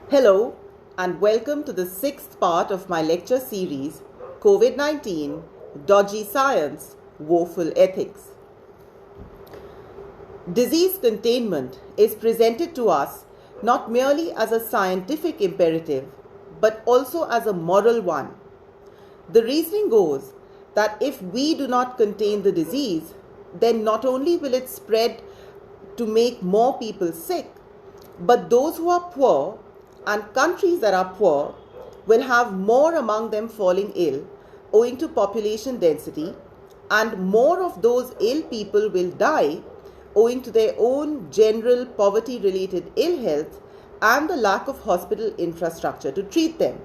Hello and welcome to the sixth part of my lecture series, COVID-19, Dodgy Science, Woeful Ethics. Disease containment is presented to us not merely as a scientific imperative, but also as a moral one. The reasoning goes that if we do not contain the disease, then not only will it spread to make more people sick, but those who are poor and countries that are poor will have more among them falling ill owing to population density, and more of those ill people will die owing to their own general poverty-related ill health and the lack of hospital infrastructure to treat them.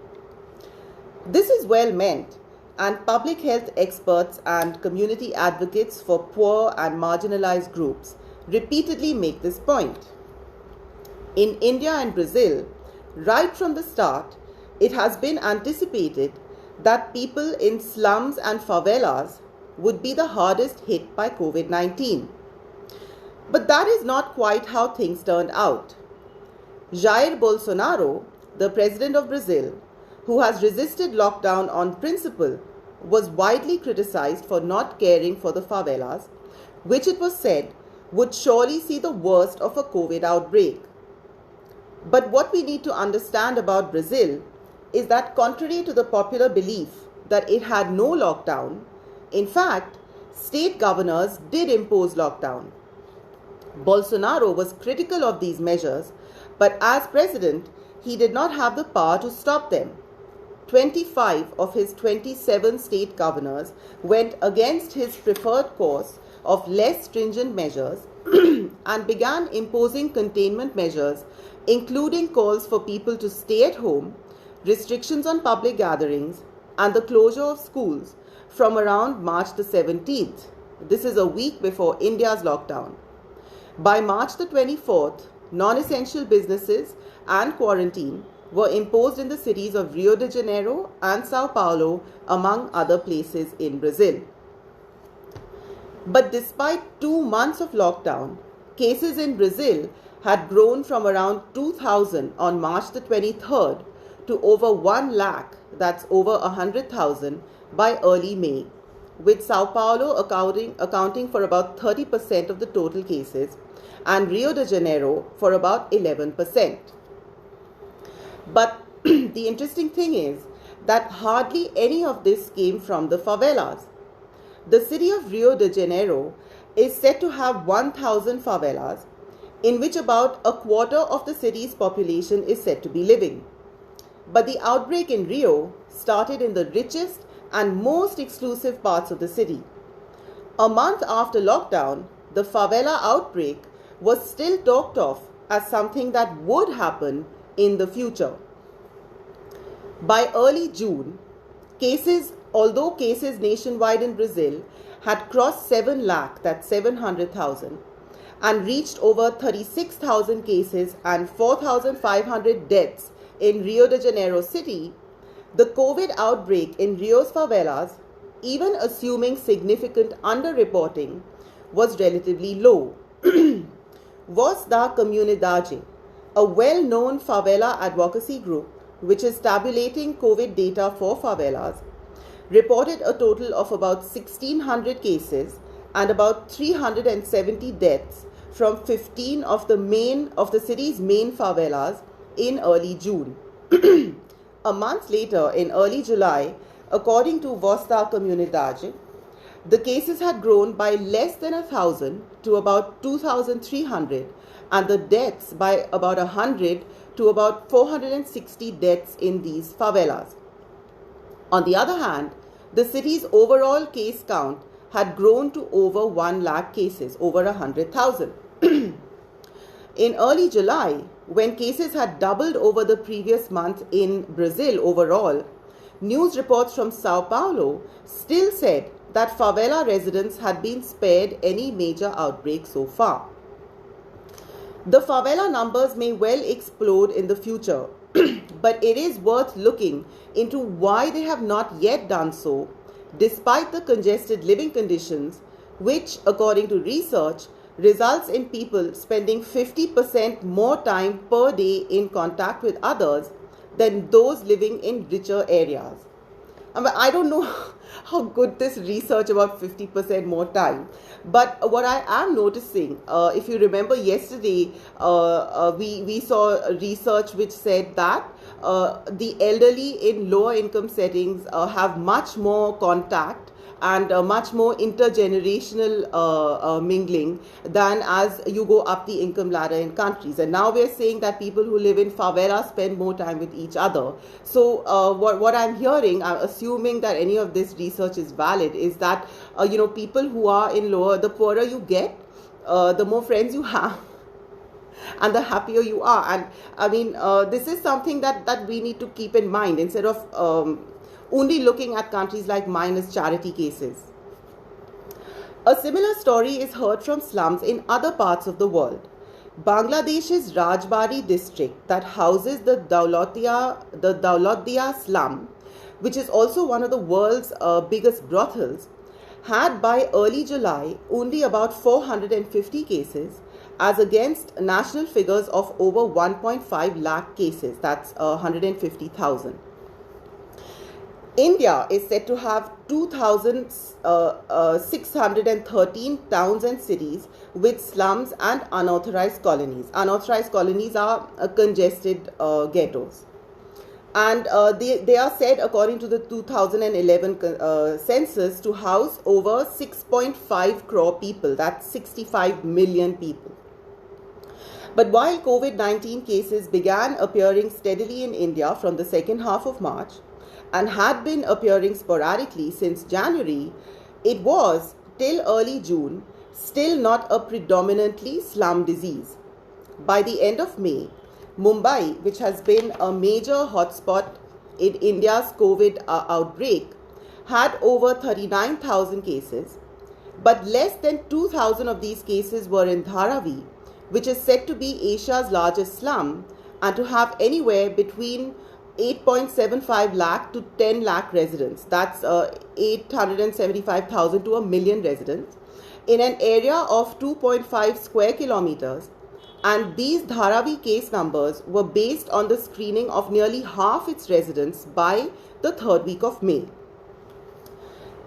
This is well meant, and public health experts and community advocates for poor and marginalized groups repeatedly make this point. In India and Brazil, right from the start, it has been anticipated that people in slums and favelas would be the hardest hit by COVID-19. But that is not quite how things turned out. Jair Bolsonaro, the president of Brazil, who has resisted lockdown on principle, was widely criticized for not caring for the favelas, which it was said would surely see the worst of a COVID outbreak. But what we need to understand about Brazil is that contrary to the popular belief that it had no lockdown, in fact, state governors did impose lockdown. Bolsonaro was critical of these measures, but as president, he did not have the power to stop them. 25 of his 27 state governors went against his preferred course of less stringent measures and began imposing containment measures, including calls for people to stay at home, restrictions on public gatherings, and the closure of schools from around March the 17th. This is a week before India's lockdown. By March the 24th, non-essential businesses and quarantine were imposed in the cities of Rio de Janeiro and Sao Paulo, among other places in Brazil. But despite 2 months of lockdown, cases in Brazil had grown from around 2,000 on March the 23rd to over 1 lakh, that's over 100,000, by early May, with Sao Paulo accounting for about 30% of the total cases and Rio de Janeiro for about 11%. But the interesting thing is that hardly any of this came from the favelas. The city of Rio de Janeiro is said to have 1,000 favelas, in which about a quarter of the city's population is said to be living. But the outbreak in Rio started in the richest and most exclusive parts of the city. A month after lockdown, the favela outbreak was still talked of as something that would happen in the future. By early June, although cases nationwide in Brazil had crossed 7 lakh, that's 700,000, and reached over 36,000 cases and 4,500 deaths in Rio de Janeiro city, the COVID outbreak in Rio's favelas, even assuming significant underreporting, was relatively low. Voz da Comunidade, a well-known favela advocacy group which is tabulating COVID data for favelas, reported a total of about 1,600 cases and about 370 deaths from 15 of the city's main favelas in early June. A month later, in early July, according to Voz da Comunidade, the cases had grown by less than 1,000 to about 2,300, and the deaths by about 100 to about 460 deaths in these favelas. On the other hand, the city's overall case count had grown to over 1 lakh cases, over 100,000. In early July, when cases had doubled over the previous month in Brazil overall, news reports from Sao Paulo still said that favela residents had been spared any major outbreak so far. The favela numbers may well explode in the future, but it is worth looking into why they have not yet done so, despite the congested living conditions, which, according to research, results in people spending 50% more time per day in contact with others than those living in richer areas. I don't know how good this research about 50% more time, but what I am noticing, if you remember yesterday, we saw research which said that the elderly in lower income settings have much more contact and much more intergenerational mingling than as you go up the income ladder in countries. And now we're saying that people who live in favelas spend more time with each other. So what I'm hearing, I'm assuming that any of this research is valid, is that people who are in lower, the poorer you get, the more friends you have, and the happier you are. And I mean, this is something that we need to keep in mind instead of only looking at countries like mine as charity cases. A similar story is heard from slums in other parts of the world. Bangladesh's Rajbari district, that houses the Daulatia slum, which is also one of the world's biggest brothels, had by early July only about 450 cases, as against national figures of over 1.5 lakh cases, that's 150,000. India is said to have 2,613 towns and cities with slums and unauthorized colonies. Unauthorized colonies are congested ghettos. And they are said, according to the 2011 census, to house over 6.5 crore people. That's 65 million people. But while COVID-19 cases began appearing steadily in India from the second half of March, and had been appearing sporadically since January, it was, till early June, still not a predominantly slum disease. By the end of May, Mumbai, which has been a major hotspot in India's COVID outbreak, had over 39,000 cases, but less than 2,000 of these cases were in Dharavi, which is said to be Asia's largest slum and to have anywhere between 8.75 lakh to 10 lakh residents. That's 875,000 to a million residents in an area of 2.5 square kilometers. And these Dharavi case numbers were based on the screening of nearly half its residents by the third week of May.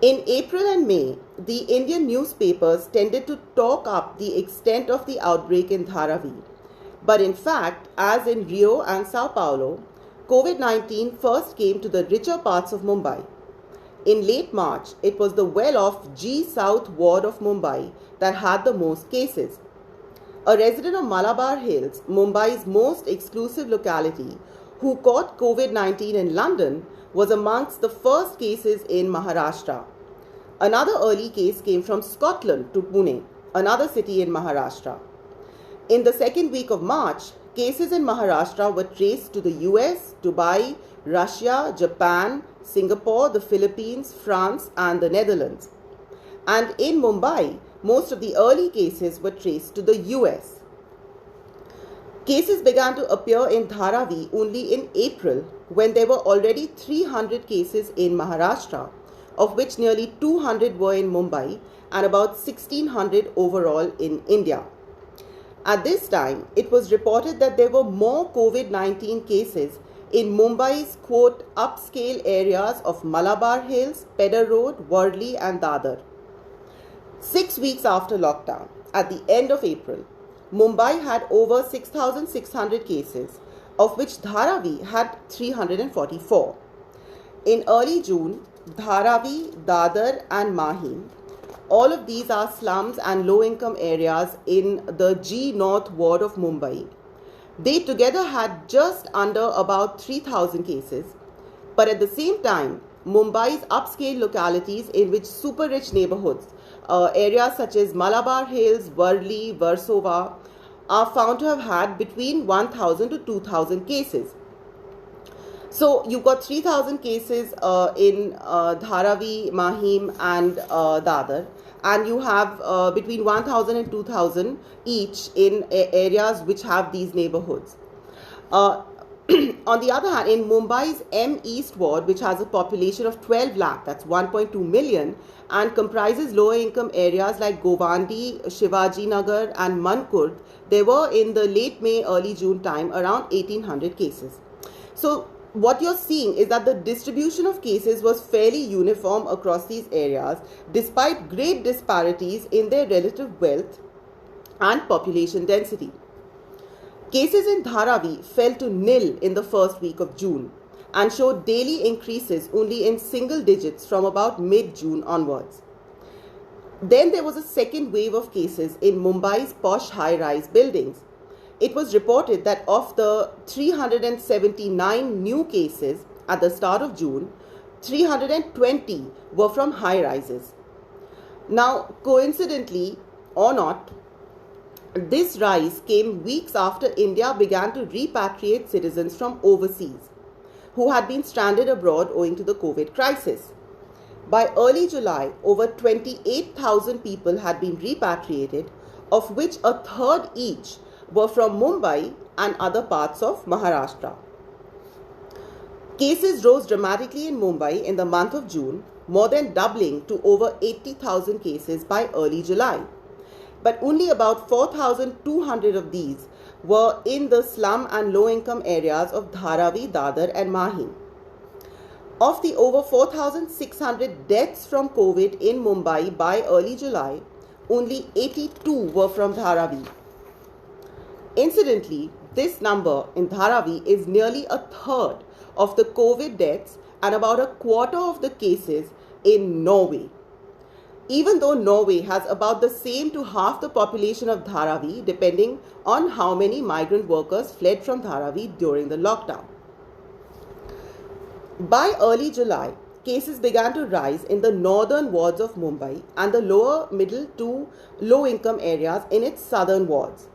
In April and May, the Indian newspapers tended to talk up the extent of the outbreak in Dharavi. But in fact, as in Rio and Sao Paulo, COVID-19 first came to the richer parts of Mumbai. In late March, it was the well-off G South ward of Mumbai that had the most cases. A resident of Malabar Hills, Mumbai's most exclusive locality, who caught COVID-19 in London, was amongst the first cases in Maharashtra. Another early case came from Scotland to Pune, another city in Maharashtra. In the second week of March, cases in Maharashtra were traced to the US, Dubai, Russia, Japan, Singapore, the Philippines, France, and the Netherlands. And in Mumbai, most of the early cases were traced to the US. Cases began to appear in Dharavi only in April, when there were already 300 cases in Maharashtra, of which nearly 200 were in Mumbai and about 1,600 overall in India. At this time, it was reported that there were more COVID-19 cases in Mumbai's, quote, upscale areas of Malabar Hills, Pedder Road, Worli and Dadar. 6 weeks after lockdown, at the end of April, Mumbai had over 6,600 cases, of which Dharavi had 344. In early June, Dharavi, Dadar and Mahim, all of these are slums and low-income areas in the G North ward of Mumbai. They together had just under about 3,000 cases, but at the same time, Mumbai's upscale localities in which super rich neighborhoods, areas such as Malabar Hills, Worli, Versova, are found to have had between 1,000 to 2,000 cases. So you got 3,000 cases in Dharavi, Mahim and Dadar, and you have between 1,000 and 2,000 each in areas which have these neighborhoods. On the other hand, in Mumbai's M East ward, which has a population of 12 lakh, that's 1.2 million, and comprises lower income areas like Govandi, Shivaji Nagar, and Mankurd, there were in the late May, early June time around 1800 cases. So, what you're seeing is that the distribution of cases was fairly uniform across these areas, despite great disparities in their relative wealth and population density. Cases in Dharavi fell to nil in the first week of June and showed daily increases only in single digits from about mid-June onwards. Then there was a second wave of cases in Mumbai's posh high-rise buildings. It was reported that of the 379 new cases at the start of June, 320 were from high-rises. Now, coincidentally or not, this rise came weeks after India began to repatriate citizens from overseas who had been stranded abroad owing to the COVID crisis. By early July, over 28,000 people had been repatriated, of which a third each were from Mumbai and other parts of Maharashtra. Cases rose dramatically in Mumbai in the month of June, more than doubling to over 80,000 cases by early July. But only about 4,200 of these were in the slum and low-income areas of Dharavi, Dadar and Mahi. Of the over 4,600 deaths from COVID in Mumbai by early July, only 82 were from Dharavi. Incidentally, this number in Dharavi is nearly a third of the COVID deaths and about a quarter of the cases in Norway. Even though Norway has about the same to half the population of Dharavi, depending on how many migrant workers fled from Dharavi during the lockdown. By early July, cases began to rise in the northern wards of Mumbai and the lower middle to low income areas in its southern wards.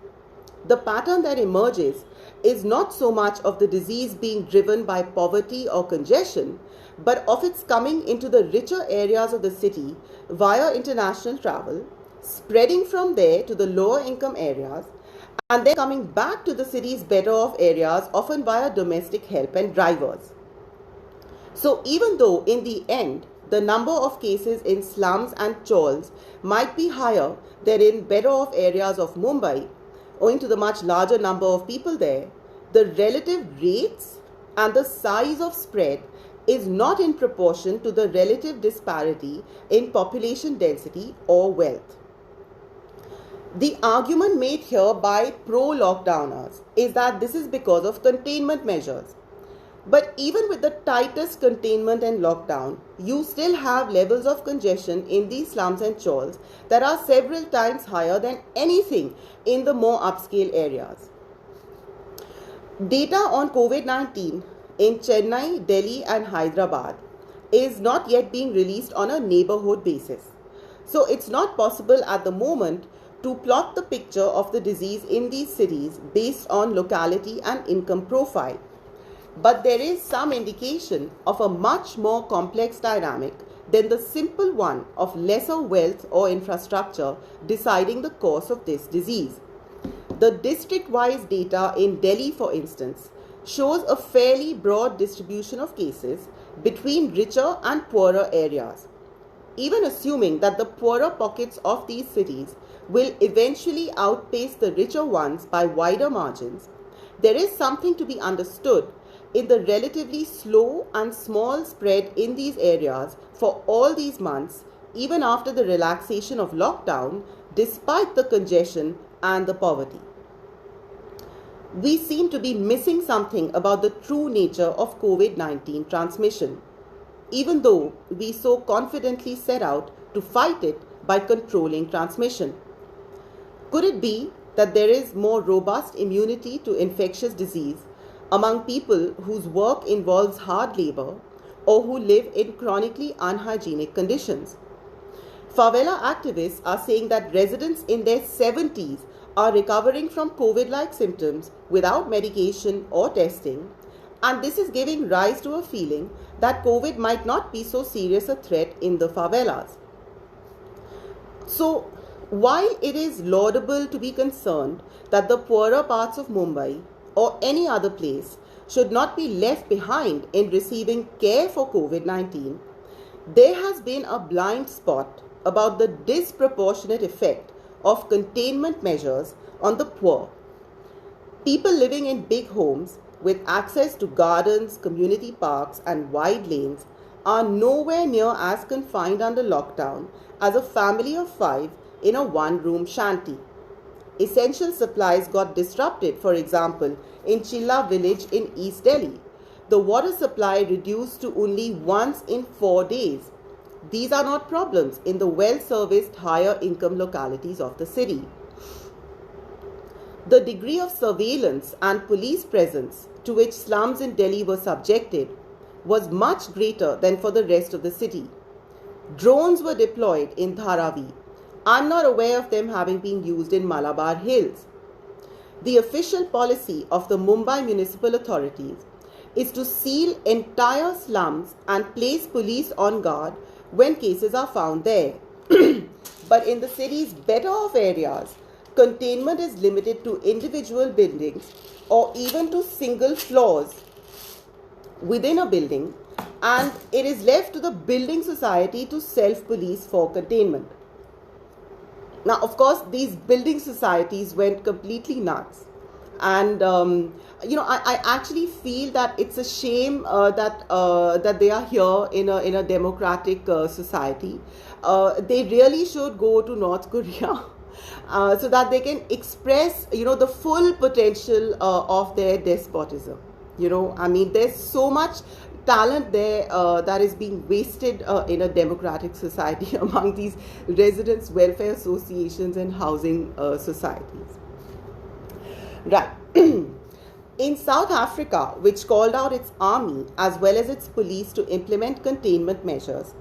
The pattern that emerges is not so much of the disease being driven by poverty or congestion, but of its coming into the richer areas of the city via international travel, spreading from there to the lower income areas, and then coming back to the city's better off areas, often via domestic help and drivers. So even though in the end, the number of cases in slums and chawls might be higher than in better off areas of Mumbai, owing to the much larger number of people there, the relative rates and the size of spread is not in proportion to the relative disparity in population density or wealth. The argument made here by pro-lockdowners is that this is because of containment measures. But even with the tightest containment and lockdown, you still have levels of congestion in these slums and chawls that are several times higher than anything in the more upscale areas. Data on COVID-19 in Chennai, Delhi and Hyderabad is not yet being released on a neighborhood basis. So it's not possible at the moment to plot the picture of the disease in these cities based on locality and income profile. But there is some indication of a much more complex dynamic than the simple one of lesser wealth or infrastructure deciding the course of this disease. The district-wise data in Delhi, for instance, shows a fairly broad distribution of cases between richer and poorer areas. Even assuming that the poorer pockets of these cities will eventually outpace the richer ones by wider margins, there is something to be understood in the relatively slow and small spread in these areas for all these months, even after the relaxation of lockdown, despite the congestion and the poverty. We seem to be missing something about the true nature of COVID-19 transmission, even though we so confidently set out to fight it by controlling transmission. Could it be that there is more robust immunity to infectious disease among people whose work involves hard labor or who live in chronically unhygienic conditions? Favela activists are saying that residents in their 70s are recovering from COVID-like symptoms without medication or testing, and this is giving rise to a feeling that COVID might not be so serious a threat in the favelas. So, while it is laudable to be concerned that the poorer parts of Mumbai or any other place should not be left behind in receiving care for COVID-19, there has been a blind spot about the disproportionate effect of containment measures on the poor. People living in big homes with access to gardens, community parks, and wide lanes are nowhere near as confined under lockdown as a family of 5 in a one-room shanty. Essential supplies got disrupted, for example, in Chilla village in East Delhi. The water supply reduced to only once in 4 days. These are not problems in the well-serviced higher income localities of the city. The degree of surveillance and police presence to which slums in Delhi were subjected was much greater than for the rest of the city. Drones were deployed in Dharavi. I'm not aware of them having been used in Malabar Hills. The official policy of the Mumbai municipal authorities is to seal entire slums and place police on guard when cases are found there. But in the city's better off areas, containment is limited to individual buildings or even to single floors within a building, and it is left to the building society to self-police for containment. Now, of course, these building societies went completely nuts. And, I actually feel that it's a shame that they are here in a democratic society. They really should go to North Korea so that they can express, the full potential of their despotism. There's so much talent there that is being wasted in a democratic society among these residents' welfare associations and housing societies. Right. In South Africa, which called out its army as well as its police to implement containment measures,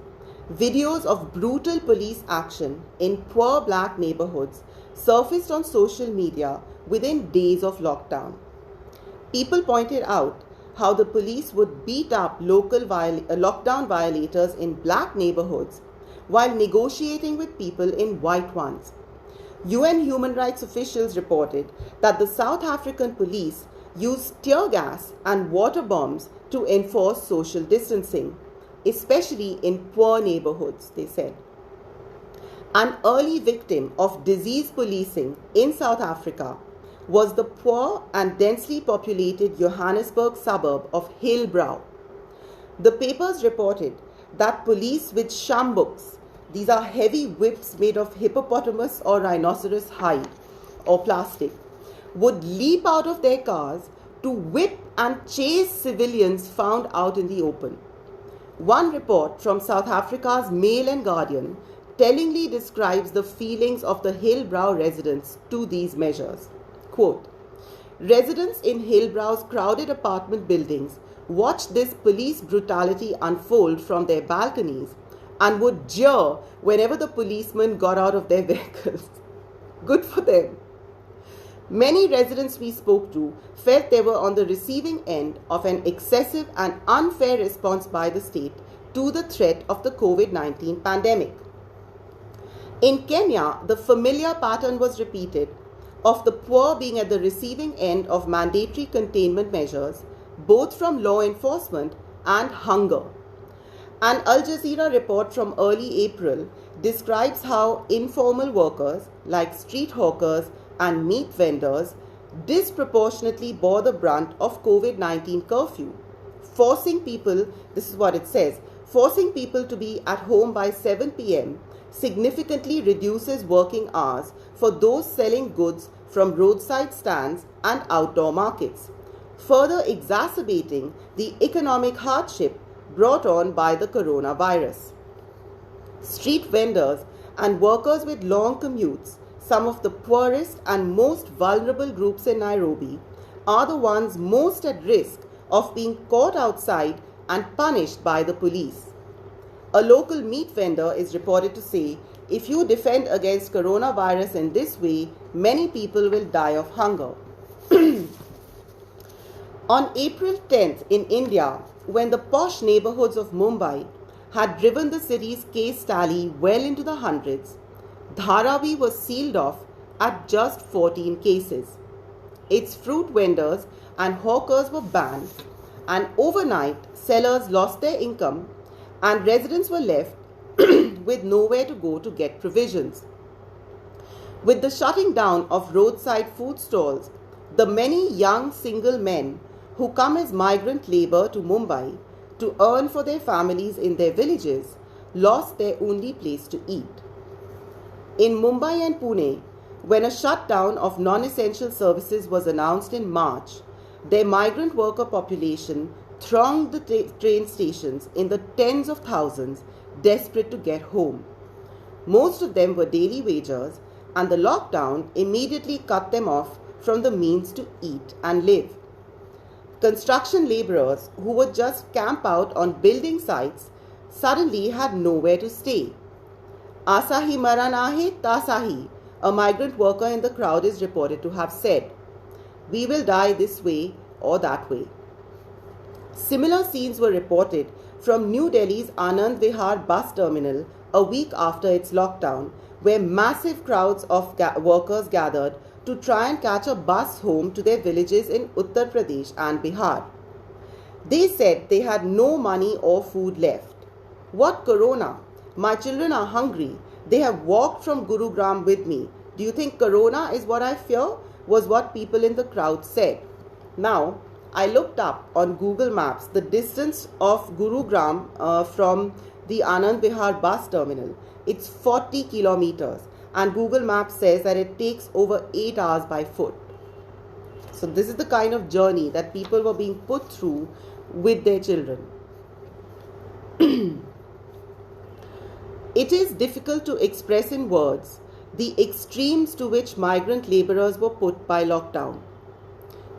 videos of brutal police action in poor black neighborhoods surfaced on social media within days of lockdown. People pointed out how the police would beat up local lockdown violators in black neighborhoods while negotiating with people in white ones. UN human rights officials reported that the South African police used tear gas and water bombs to enforce social distancing, especially in poor neighborhoods, they said. An early victim of disease policing in South Africa was the poor and densely populated Johannesburg suburb of Hillbrow. The papers reported that police with shambuks, these are heavy whips made of hippopotamus or rhinoceros hide or plastic, would leap out of their cars to whip and chase civilians found out in the open. One report from South Africa's Mail and Guardian tellingly describes the feelings of the Hillbrow residents to these measures. Quote, residents in Hillbrow's crowded apartment buildings watched this police brutality unfold from their balconies and would jeer whenever the policemen got out of their vehicles. Good for them. Many residents we spoke to felt they were on the receiving end of an excessive and unfair response by the state to the threat of the COVID-19 pandemic. In Kenya, the familiar pattern was repeated of the poor being at the receiving end of mandatory containment measures, both from law enforcement and hunger. An Al Jazeera report from early April describes how informal workers like street hawkers and meat vendors disproportionately bore the brunt of COVID-19 curfew, forcing people, this is what it says, forcing people to be at home by 7 p.m. significantly reduces working hours for those selling goods from roadside stands and outdoor markets, further exacerbating the economic hardship brought on by the coronavirus. Street vendors and workers with long commutes, some of the poorest and most vulnerable groups in Nairobi, are the ones most at risk of being caught outside and punished by the police. A local meat vendor is reported to say, if you defend against coronavirus in this way, many people will die of hunger. On April 10th in India, when the posh neighborhoods of Mumbai had driven the city's case tally well into the hundreds, Dharavi was sealed off at just 14 cases. its fruit vendors and hawkers were banned, and overnight sellers lost their income and residents were left with nowhere to go to get provisions. With the shutting down of roadside food stalls, the many young single men who come as migrant labor to Mumbai to earn for their families in their villages lost their only place to eat. In Mumbai and Pune, when a shutdown of non-essential services was announced in March, their migrant worker population thronged the train stations in the tens of thousands, desperate to get home. Most of them were daily wagers, and the lockdown immediately cut them off from the means to eat and live. Construction laborers who would just camp out on building sites suddenly had nowhere to stay. Asahi Maranahe Tasahi, a migrant worker in the crowd, is reported to have said, "We will die this way or that way." Similar scenes were reported from New Delhi's Anand Vihar bus terminal a week after its lockdown, where massive crowds of workers gathered to try and catch a bus home to their villages in Uttar Pradesh and Bihar. They said they had no money or food left. "What corona? My children are hungry. They have walked from Gurugram with me. Do you think corona is what I fear?" was what people in the crowd said. Now, I looked up on Google Maps the distance of Gurugram from the Anand Vihar bus terminal. It's 40 kilometers, and Google Maps says that it takes over 8 hours by foot. So this is the kind of journey that people were being put through with their children. It is difficult to express in words the extremes to which migrant laborers were put by lockdown.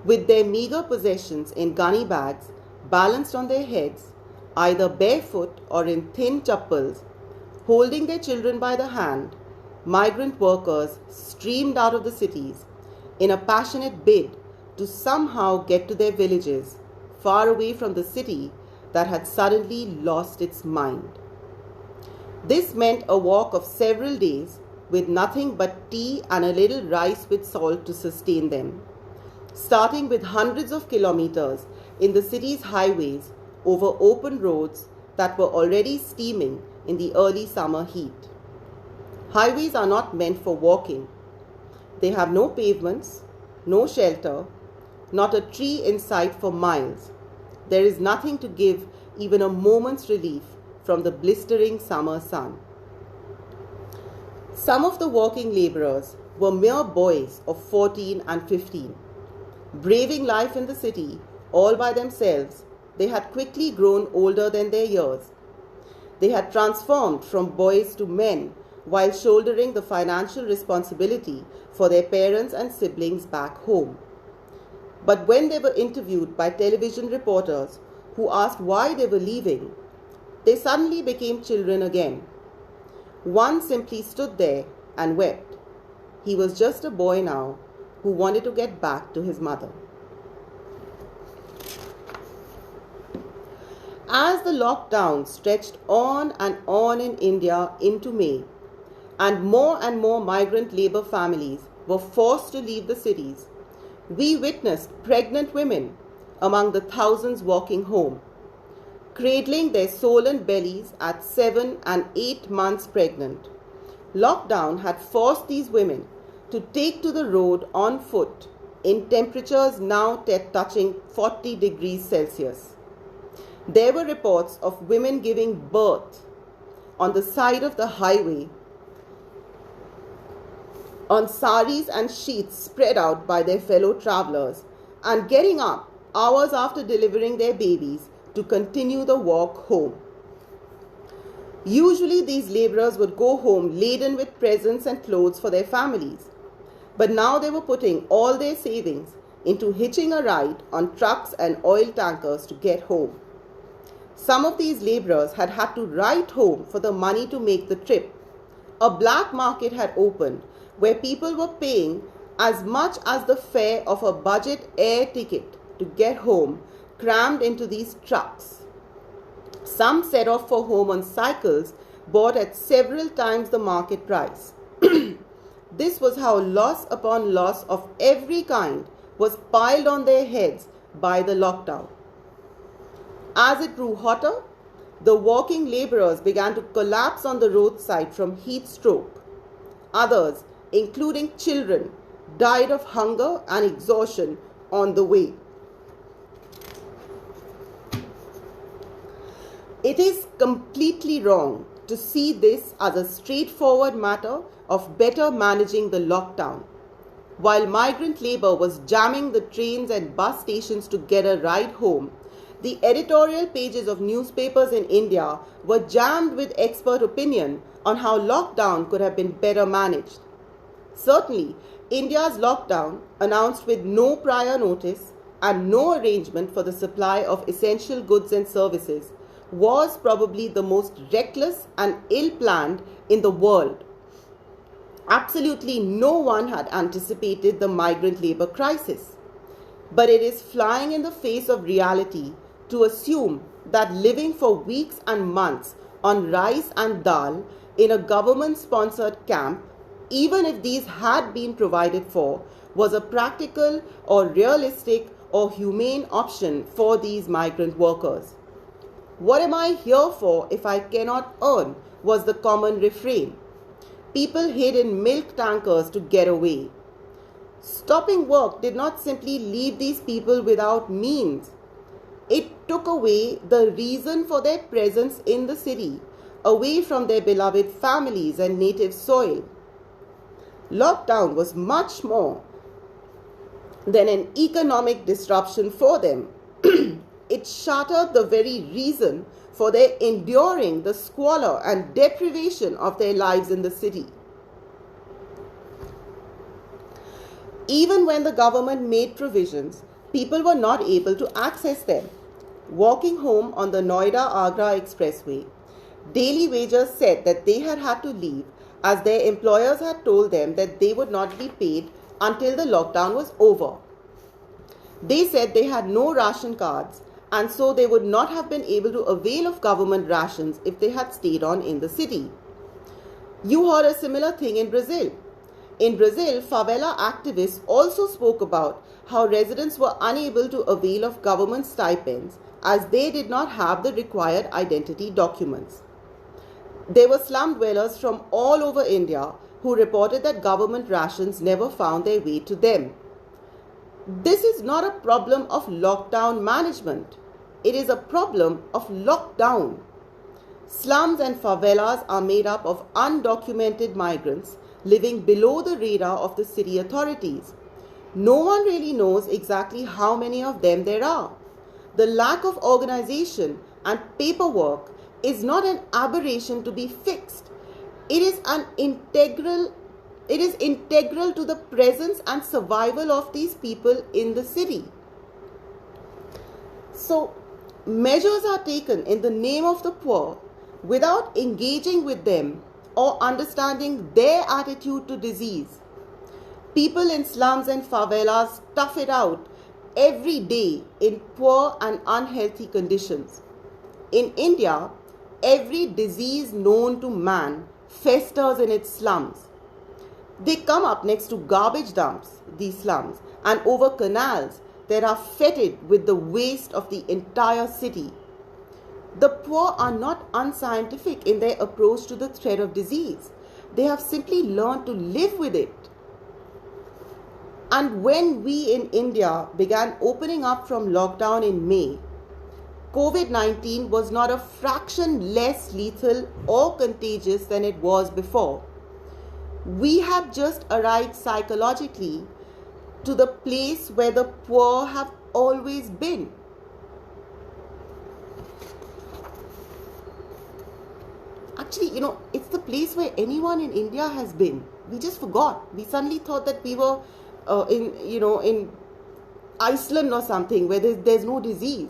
With their meager possessions in gunny bags balanced on their heads, either barefoot or in thin chappals, holding their children by the hand, migrant workers streamed out of the cities in a passionate bid to somehow get to their villages, far away from the city that had suddenly lost its mind. This meant a walk of several days with nothing but tea and a little rice with salt to sustain them, starting with hundreds of kilometers in the city's highways over open roads that were already steaming in the early summer heat. Highways are not meant for walking. They have no pavements, no shelter, not a tree in sight for miles. There is nothing to give even a moment's relief from the blistering summer sun. Some of the walking laborers were mere boys of 14 and 15. Braving life in the city all by themselves, they had quickly grown older than their years. They had transformed from boys to men while shouldering the financial responsibility for their parents and siblings back home. But when they were interviewed by television reporters who asked why they were leaving, they suddenly became children again. One simply stood there and wept. He was just a boy now who wanted to get back to his mother. As the lockdown stretched on and on in India into May, and more migrant labor families were forced to leave the cities, we witnessed pregnant women among the thousands walking home, cradling their swollen bellies at 7 and 8 months pregnant. Lockdown had forced these women to take to the road on foot in temperatures now touching 40 degrees Celsius. There were reports of women giving birth on the side of the highway on saris and sheets spread out by their fellow travelers, and getting up hours after delivering their babies to continue the walk home. Usually these laborers would go home laden with presents and clothes for their families, but now they were putting all their savings into hitching a ride on trucks and oil tankers to get home. Some of these laborers had had to write home for the money to make the trip. A black market had opened where people were paying as much as the fare of a budget air ticket to get home, crammed into these trucks. Some set off for home on cycles bought at several times the market price. This was how loss upon loss of every kind was piled on their heads by the lockdown. As it grew hotter, the walking laborers began to collapse on the roadside from heat stroke. Others, including children, died of hunger and exhaustion on the way. It is completely wrong to see this as a straightforward matter of better managing the lockdown. While migrant labor was jamming the trains and bus stations to get a ride home, the editorial pages of newspapers in India were jammed with expert opinion on how lockdown could have been better managed. Certainly, India's lockdown, announced with no prior notice and no arrangement for the supply of essential goods and services, was probably the most reckless and ill-planned in the world. Absolutely no one had anticipated the migrant labor crisis. But it is flying in the face of reality to assume that living for weeks and months on rice and dal in a government-sponsored camp, even if these had been provided for, was a practical or realistic or humane option for these migrant workers. "What am I here for if I cannot earn?" was the common refrain. People hid in milk tankers to get away. Stopping work did not simply leave these people without means. It took away the reason for their presence in the city, away from their beloved families and native soil. Lockdown was much more than an economic disruption for them. It shattered the very reason for their enduring the squalor and deprivation of their lives in the city. Even when the government made provisions, people were not able to access them. Walking home on the Noida-Agra Expressway, daily wagers said that they had to leave as their employers had told them that they would not be paid until the lockdown was over. They said they had no ration cards, and so they would not have been able to avail of government rations if they had stayed on in the city. You heard a similar thing in Brazil. In Brazil, favela activists also spoke about how residents were unable to avail of government stipends as they did not have the required identity documents. There were slum dwellers from all over India who reported that government rations never found their way to them. This is not a problem of lockdown management. It is a problem of lockdown. Slums and favelas are made up of undocumented migrants living below the radar of the city authorities. No one really knows exactly how many of them there are. The lack of organization and paperwork is not an aberration to be fixed. It is integral to the presence and survival of these people in the city. So, measures are taken in the name of the poor without engaging with them or understanding their attitude to disease. People in slums and favelas tough it out every day in poor and unhealthy conditions. In India, every disease known to man festers in its slums. They come up next to garbage dumps, these slums, and over canals that are fetid with the waste of the entire city. The poor are not unscientific in their approach to the threat of disease. They have simply learned to live with it. And when we in India began opening up from lockdown in May, COVID-19 was not a fraction less lethal or contagious than it was before. We had just arrived psychologically to the place where the poor have always been. Actually, it's the place where anyone in India has been. We just forgot. We suddenly thought that we were in Iceland or something where there's no disease.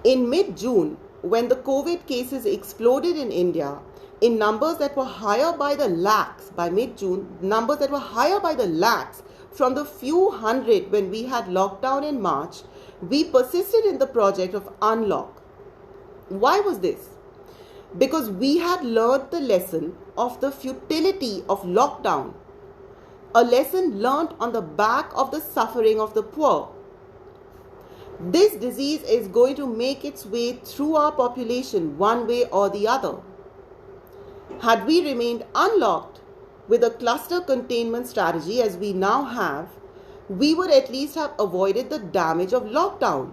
In mid-June, when the COVID cases exploded in India, in numbers that were higher by the lakhs, by mid-June, numbers that were higher by the lakhs from the few hundred when we had lockdown in March, we persisted in the project of unlock. Why was this? Because we had learned the lesson of the futility of lockdown. a lesson learnt on the back of the suffering of the poor. This disease is going to make its way through our population one way or the other. Had we remained unlocked with a cluster containment strategy as we now have, we would at least have avoided the damage of lockdown.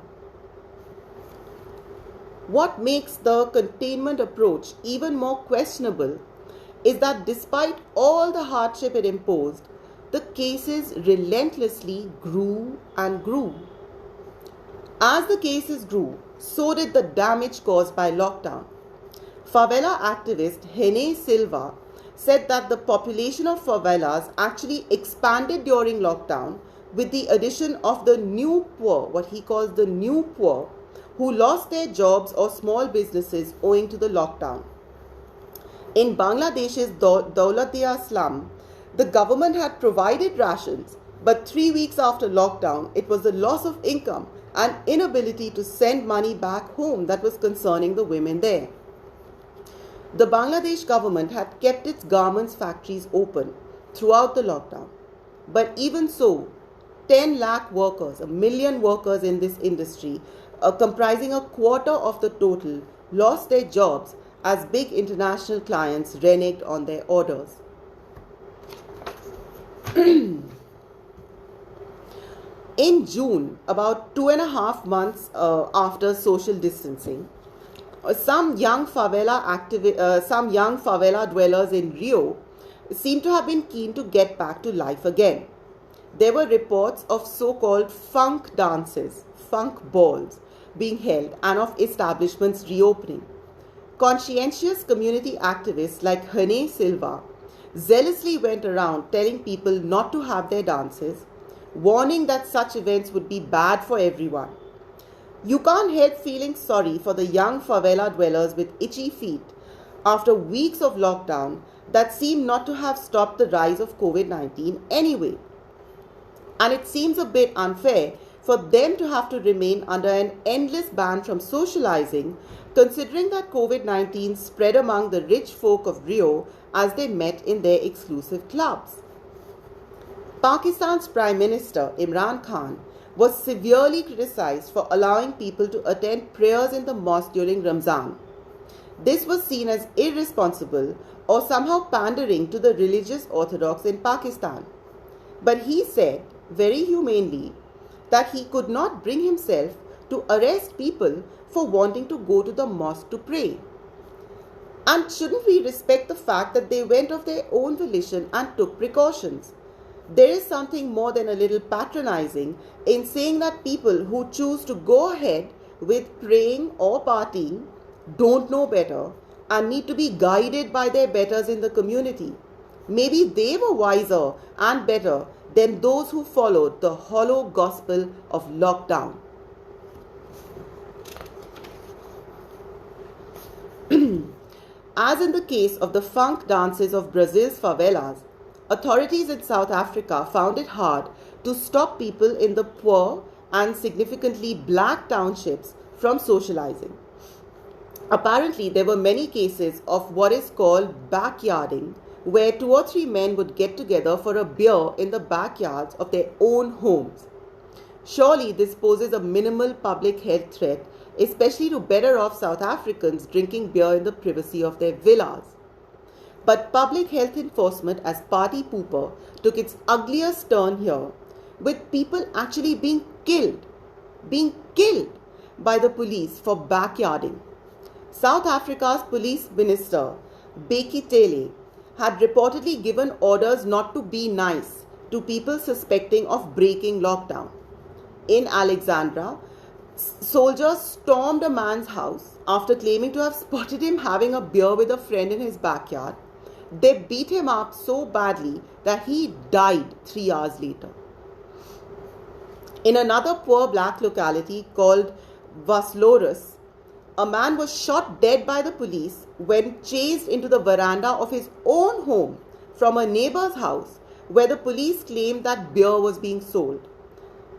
What makes the containment approach even more questionable is that despite all the hardship it imposed, the cases relentlessly grew and grew. As the cases grew, so did the damage caused by lockdown. Favela activist Hene Silva said that the population of favelas actually expanded during lockdown with the addition of the new poor, what he calls the new poor, who lost their jobs or small businesses owing to the lockdown. In Bangladesh's Daulatiya slum, the government had provided rations, but 3 weeks after lockdown, it was the loss of income and inability to send money back home that was concerning the women there. The Bangladesh government had kept its garments factories open throughout the lockdown. But even so, 10 lakh workers, 1 million workers in this industry, comprising a quarter of the total, lost their jobs as big international clients reneged on their orders. In June, about 2.5 months after social distancing, some young favela dwellers in Rio seem to have been keen to get back to life again. There were reports of so-called funk dances, funk balls, being held and of establishments reopening. Conscientious community activists like Hene Silva zealously went around telling people not to have their dances, warning that such events would be bad for everyone. You can't help feeling sorry for the young favela dwellers with itchy feet after weeks of lockdown that seem not to have stopped the rise of COVID-19 anyway. And it seems a bit unfair for them to have to remain under an endless ban from socializing, considering that COVID-19 spread among the rich folk of Rio as they met in their exclusive clubs. Pakistan's Prime Minister Imran Khan was severely criticized for allowing people to attend prayers in the mosque during Ramzan. This was seen as irresponsible or somehow pandering to the religious orthodox in Pakistan. But he said, very humanely, that he could not bring himself to arrest people for wanting to go to the mosque to pray. And shouldn't we respect the fact that they went of their own volition and took precautions? There is something more than a little patronizing in saying that people who choose to go ahead with praying or partying don't know better and need to be guided by their betters in the community. Maybe they were wiser and better than those who followed the hollow gospel of lockdown. As in the case of the funk dances of Brazil's favelas, authorities in South Africa found it hard to stop people in the poor and significantly black townships from socializing. Apparently, there were many cases of what is called backyarding, where 2 or 3 men would get together for a beer in the backyards of their own homes. Surely this poses a minimal public health threat, especially to better off South Africans drinking beer in the privacy of their villas. But public health enforcement as party pooper took its ugliest turn here, with people actually being killed by the police for backyarding. South Africa's police minister, Bheki Cele, had reportedly given orders not to be nice to people suspecting of breaking lockdown. In Alexandra, soldiers stormed a man's house after claiming to have spotted him having a beer with a friend in his backyard. They beat him up so badly that he died 3 hours later. In another poor black locality called Vosloorus, a man was shot dead by the police when chased into the veranda of his own home from a neighbor's house where the police claimed that beer was being sold.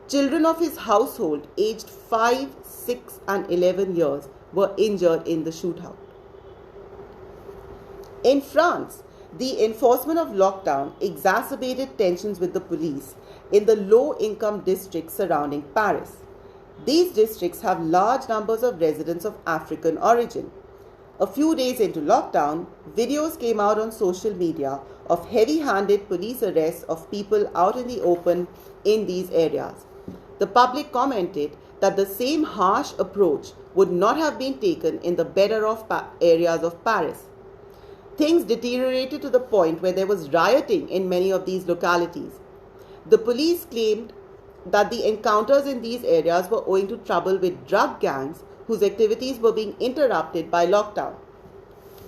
Children of his household aged 5, 6 and 11 years were injured in the shootout. In France, the enforcement of lockdown exacerbated tensions with the police in the low-income districts surrounding Paris. These districts have large numbers of residents of African origin. A few days into lockdown, videos came out on social media of heavy-handed police arrests of people out in the open in these areas. The public commented that the same harsh approach would not have been taken in the better off areas of Paris. Things deteriorated to the point where there was rioting in many of these localities. The police claimed that the encounters in these areas were owing to trouble with drug gangs whose activities were being interrupted by lockdown.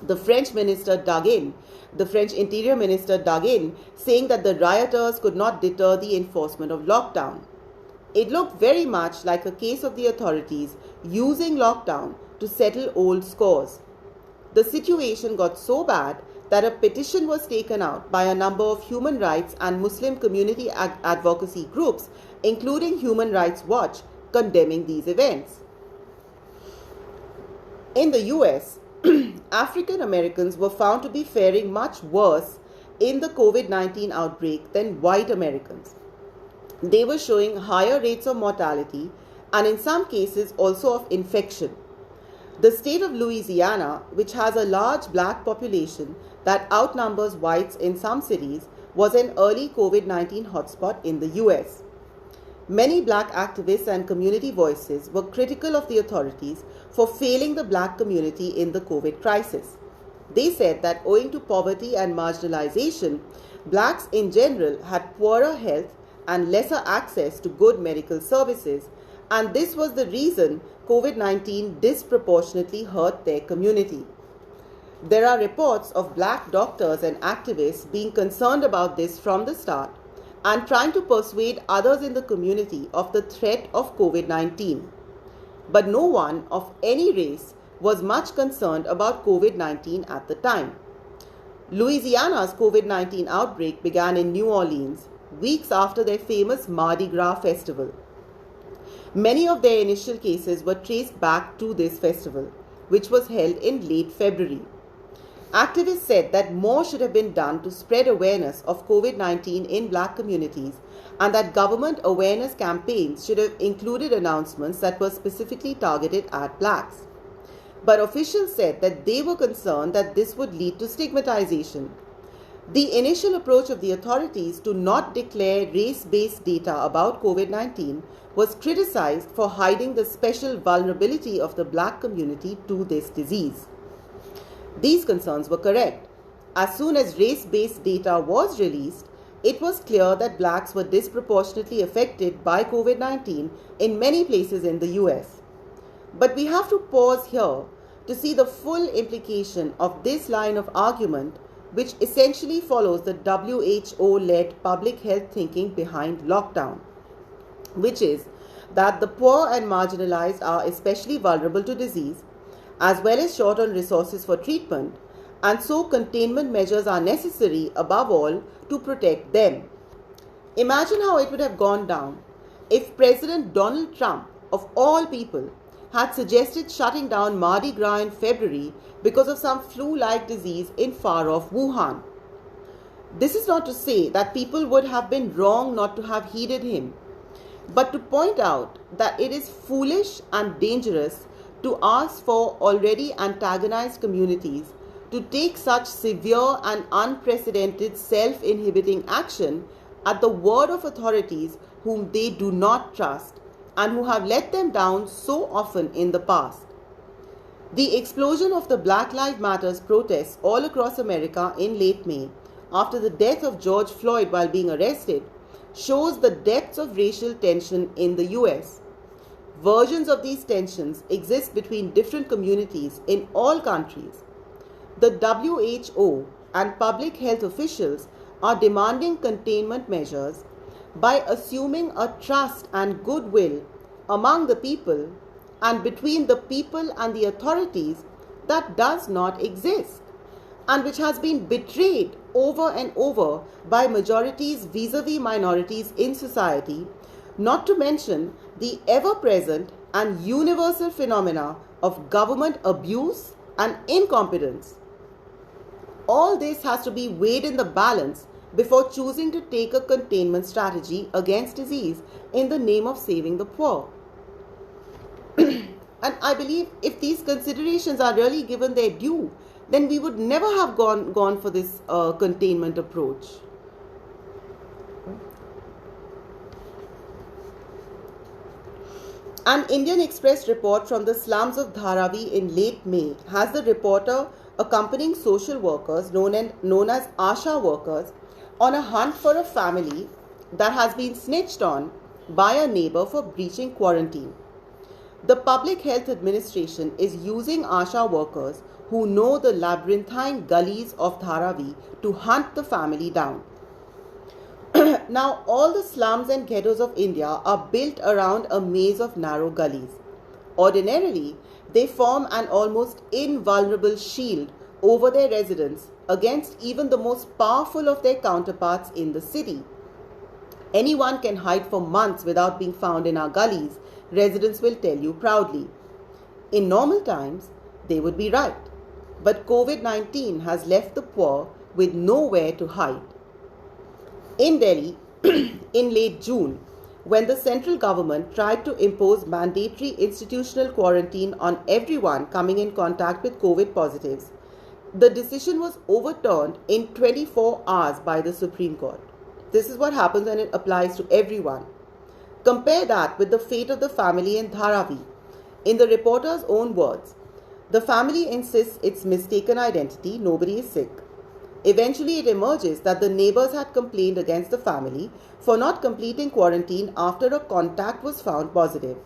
The French Interior Minister dug in, saying that the rioters could not deter the enforcement of lockdown. It looked very much like a case of the authorities using lockdown to settle old scores. The situation got so bad that a petition was taken out by a number of human rights and Muslim community advocacy groups, including Human Rights Watch, condemning these events. In the US, African Americans were found to be faring much worse in the COVID-19 outbreak than white Americans. They were showing higher rates of mortality and in some cases also of infection. The state of Louisiana, which has a large black population that outnumbers whites in some cities, was an early COVID-19 hotspot in the US. Many black activists and community voices were critical of the authorities for failing the black community in the COVID crisis. They said that owing to poverty and marginalization, blacks in general had poorer health and lesser access to good medical services, and this was the reason COVID-19 disproportionately hurt their community. There are reports of black doctors and activists being concerned about this from the start and trying to persuade others in the community of the threat of COVID-19. But no one of any race was much concerned about COVID-19 at the time. Louisiana's COVID-19 outbreak began in New Orleans, weeks after their famous Mardi Gras festival. Many of their initial cases were traced back to this festival, which was held in late February. Activists said that more should have been done to spread awareness of COVID-19 in black communities and that government awareness campaigns should have included announcements that were specifically targeted at blacks. But officials said that they were concerned that this would lead to stigmatization. The initial approach of the authorities to not declare race-based data about COVID-19 was criticized for hiding the special vulnerability of the black community to this disease. These concerns were correct. As soon as race-based data was released, it was clear that blacks were disproportionately affected by COVID-19 in many places in the US. But we have to pause here to see the full implication of this line of argument, which essentially follows the WHO-led public health thinking behind lockdown, which is that the poor and marginalized are especially vulnerable to disease, as well as short on resources for treatment, and so containment measures are necessary above all to protect them. Imagine how it would have gone down if President Donald Trump, of all people, had suggested shutting down Mardi Gras in February because of some flu-like disease in far-off Wuhan. This is not to say that people would have been wrong not to have heeded him, but to point out that it is foolish and dangerous to ask for already antagonized communities to take such severe and unprecedented self-inhibiting action at the word of authorities whom they do not trust and who have let them down so often in the past. The explosion of the Black Lives Matter protests all across America in late May, after the death of George Floyd while being arrested, shows the depths of racial tension in the US. Versions of these tensions exist between different communities in all countries. The WHO and public health officials are demanding containment measures by assuming a trust and goodwill among the people and between the people and the authorities that does not exist, and which has been betrayed over and over by majorities vis-a-vis minorities in society, not to mention the ever-present and universal phenomena of government abuse and incompetence. All this has to be weighed in the balance before choosing to take a containment strategy against disease in the name of saving the poor. And I believe if these considerations are really given their due, then we would never have gone for this containment approach. An Indian Express report from the slums of Dharavi in late May has the reporter accompanying social workers known as Asha workers on a hunt for a family that has been snitched on by a neighbor for breaching quarantine. The Public Health Administration is using Asha workers who know the labyrinthine gullies of Dharavi to hunt the family down. Now, all the slums and ghettos of India are built around a maze of narrow gullies. Ordinarily, they form an almost invulnerable shield over their residents against even the most powerful of their counterparts in the city. Anyone can hide for months without being found in our gullies, residents will tell you proudly. In normal times, they would be right. But COVID-19 has left the poor with nowhere to hide. In Delhi, in late June, when the central government tried to impose mandatory institutional quarantine on everyone coming in contact with COVID positives, the decision was overturned in 24 hours by the Supreme Court. This is what happens when it applies to everyone. Compare that with the fate of the family in Dharavi. In the reporter's own words, the family insists it's mistaken identity, nobody is sick. Eventually, it emerges that the neighbors had complained against the family for not completing quarantine after a contact was found positive.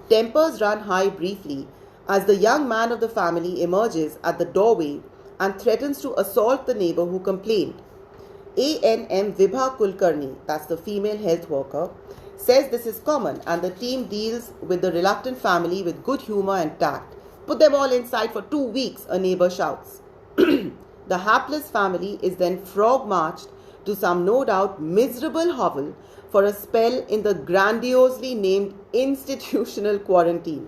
Tempers run high briefly as the young man of the family emerges at the doorway and threatens to assault the neighbor who complained. ANM Vibha Kulkarni, that's the female health worker, says this is common and the team deals with the reluctant family with good humor and tact. Put them all inside for 2 weeks, a neighbor shouts. The hapless family is then frog-marched to some no doubt miserable hovel for a spell in the grandiosely named institutional quarantine.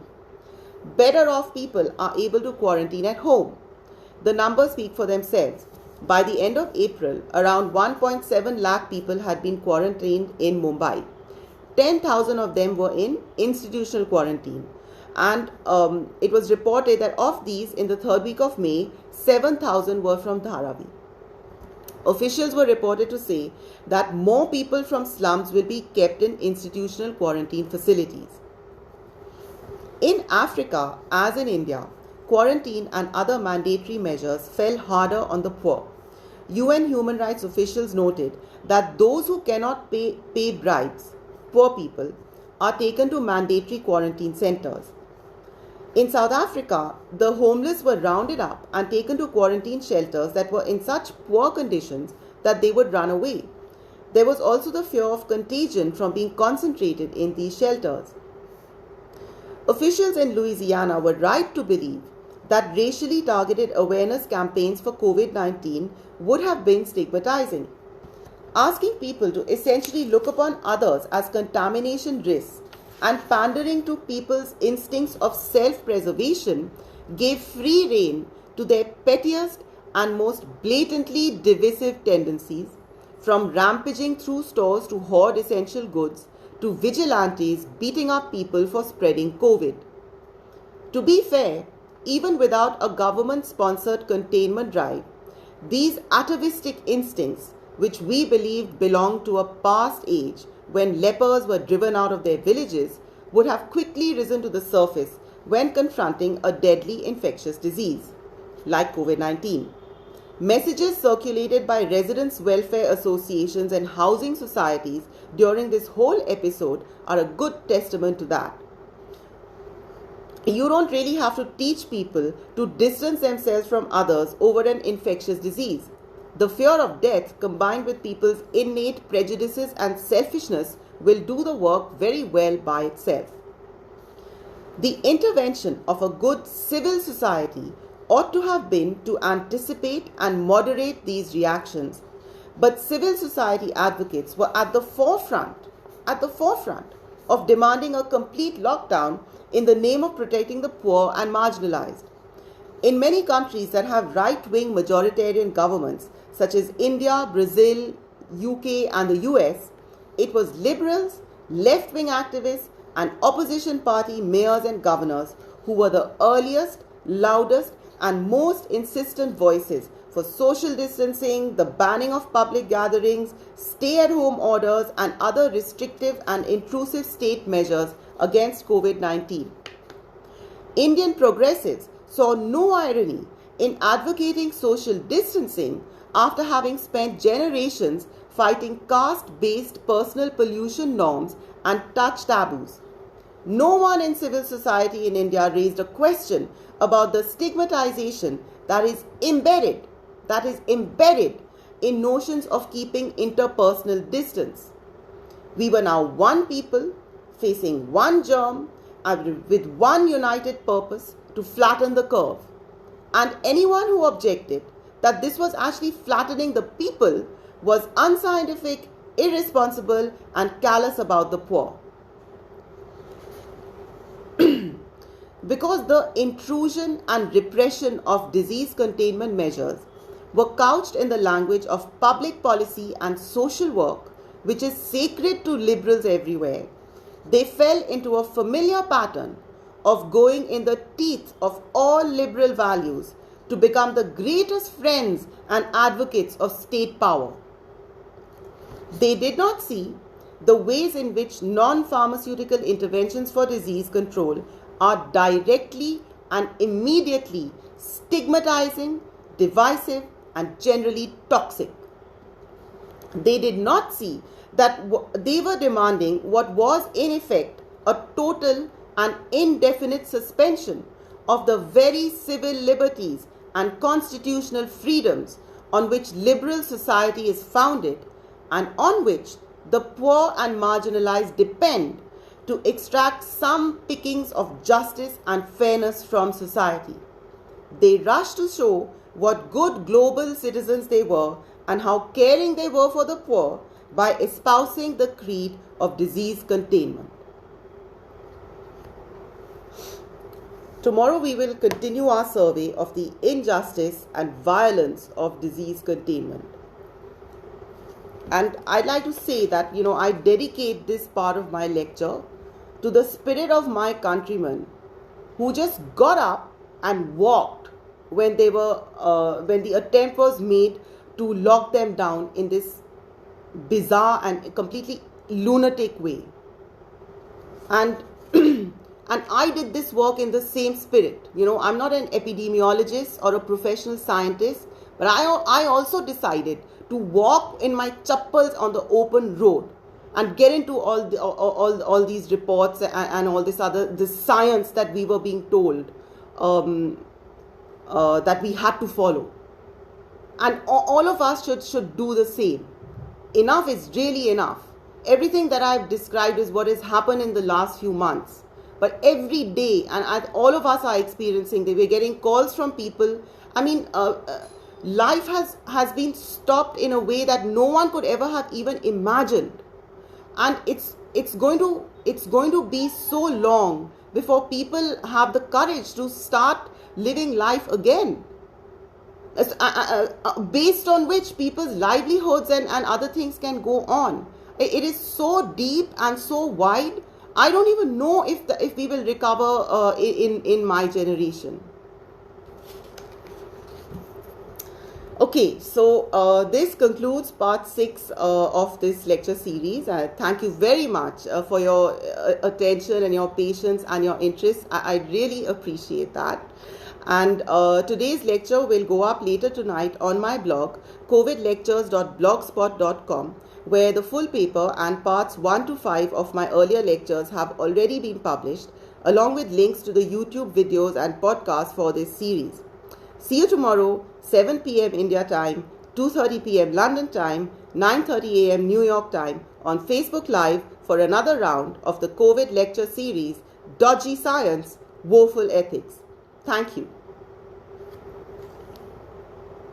Better off people are able to quarantine at home. The numbers speak for themselves. By the end of April, around 1.7 lakh people had been quarantined in Mumbai. 10,000 of them were in institutional quarantine. And it was reported that of these, in the third week of May, 7,000 were from Dharavi. Officials were reported to say that more people from slums will be kept in institutional quarantine facilities. In Africa, as in India, quarantine and other mandatory measures fell harder on the poor. UN human rights officials noted that those who cannot pay bribes, poor people, are taken to mandatory quarantine centers. In South Africa, the homeless were rounded up and taken to quarantine shelters that were in such poor conditions that they would run away. There was also the fear of contagion from being concentrated in these shelters. Officials in Louisiana were right to believe that racially targeted awareness campaigns for COVID-19 would have been stigmatizing. Asking people to essentially look upon others as contamination risks and pandering to people's instincts of self-preservation gave free rein to their pettiest and most blatantly divisive tendencies, from rampaging through stores to hoard essential goods to vigilantes beating up people for spreading COVID. To be fair, even without a government-sponsored containment drive, these atavistic instincts, which we believed belonged to a past age when lepers were driven out of their villages, would have quickly risen to the surface when confronting a deadly infectious disease, like COVID-19. Messages circulated by residents' welfare associations and housing societies during this whole episode are a good testament to that. You don't really have to teach people to distance themselves from others over an infectious disease. The fear of death, combined with people's innate prejudices and selfishness, will do the work very well by itself. The intervention of a good civil society ought to have been to anticipate and moderate these reactions, but civil society advocates were at the forefront of demanding a complete lockdown in the name of protecting the poor and marginalized. In many countries that have right-wing majoritarian governments, such as India, Brazil, UK, and the US, it was liberals, left-wing activists, and opposition party mayors and governors who were the earliest, loudest, and most insistent voices for social distancing, the banning of public gatherings, stay-at-home orders, and other restrictive and intrusive state measures against COVID-19. Indian progressives saw no irony in advocating social distancing after having spent generations fighting caste-based personal pollution norms and touch taboos. No one in civil society in India raised a question about the stigmatization that is embedded in notions of keeping interpersonal distance. We were now one people facing one germ and with one united purpose to flatten the curve. And anyone who objected that this was actually flattening the people was unscientific, irresponsible, and callous about the poor. Because the intrusion and repression of disease containment measures were couched in the language of public policy and social work, which is sacred to liberals everywhere, they fell into a familiar pattern of going in the teeth of all liberal values to become the greatest friends and advocates of state power. They did not see the ways in which non-pharmaceutical interventions for disease control are directly and immediately stigmatizing, divisive, and generally toxic. They did not see that they were demanding what was in effect a total and indefinite suspension of the very civil liberties and constitutional freedoms on which liberal society is founded and on which the poor and marginalized depend to extract some pickings of justice and fairness from society. They rushed to show what good global citizens they were and how caring they were for the poor by espousing the creed of disease containment. Tomorrow we will continue our survey of the injustice and violence of disease containment. And I'd like to say that, I dedicate this part of my lecture to the spirit of my countrymen who just got up and walked when the attempt was made to lock them down in this bizarre and completely lunatic way. And and I did this work in the same spirit. I'm not an epidemiologist or a professional scientist, but I also decided to walk in my chappals on the open road and get into all these reports and all this science that we were being told that we had to follow. And all of us should do the same. Enough is really enough. Everything that I've described is what has happened in the last few months. But every day, and all of us are experiencing, we're getting calls from people. Life has been stopped in a way that no one could ever have even imagined. And it's going to be so long before people have the courage to start living life again, based on which people's livelihoods and other things can go on. It is so deep and so wide. I don't even know if we will recover in my generation. Okay, so this concludes part 6 of this lecture series. Thank you very much for your attention and your patience and your interest. I really appreciate that. And today's lecture will go up later tonight on my blog, covidlectures.blogspot.com, where the full paper and parts 1 to 5 of my earlier lectures have already been published, along with links to the YouTube videos and podcasts for this series. See you tomorrow, 7 p.m. India time, 2:30 p.m. London time, 9:30 a.m. New York time on Facebook Live for another round of the COVID lecture series, Dodgy Science, Woeful Ethics. Thank you.